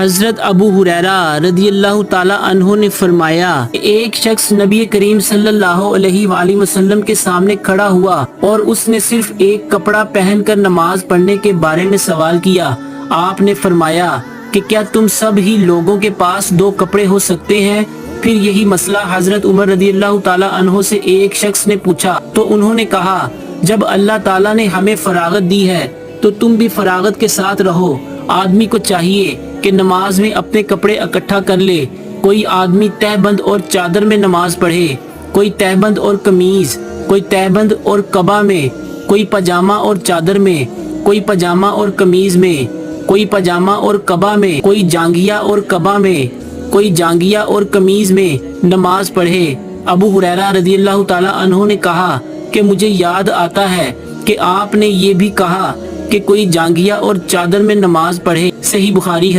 حضرت ابو ہریرہ رضی اللہ تعالی عنہ نے فرمایا کہ ایک شخص نبی کریم صلی اللہ علیہ وآلہ وسلم کے سامنے کھڑا ہوا اور اس نے صرف ایک کپڑا پہن کر نماز پڑھنے کے بارے میں سوال کیا۔ آپ نے فرمایا کہ کیا تم سب ہی لوگوں کے پاس 2 کپڑے ہو سکتے ہیں؟ پھر یہی مسئلہ حضرت عمر رضی اللہ تعالی عنہ سے ایک شخص نے پوچھا تو انہوں نے کہا جب اللہ تعالیٰ نے ہمیں فراغت دی ہے تو تم بھی فراغت کے ساتھ رہو۔ آدمی کو چاہیے کہ نماز میں اپنے کپڑے اکٹھا کر لے۔ کوئی آدمی تہہ بند اور چادر میں نماز پڑھے، کوئی تہہ بند اور قمیض، کوئی تہہ بند اور قبا میں، کوئی پاجامہ اور چادر میں، کوئی پاجامہ اور قمیض میں، کوئی پاجامہ اور قبا میں، کوئی جانگیا اور قبا میں، کوئی جانگیا اور قمیض میں نماز پڑھے۔ ابو ہریرہ رضی اللہ تعالی عنہ نے کہا کہ مجھے یاد آتا ہے کہ آپ نے یہ بھی کہا کہ کوئی جانگیا اور چادر میں نماز پڑھے۔ صحیح بخاری حدیث۔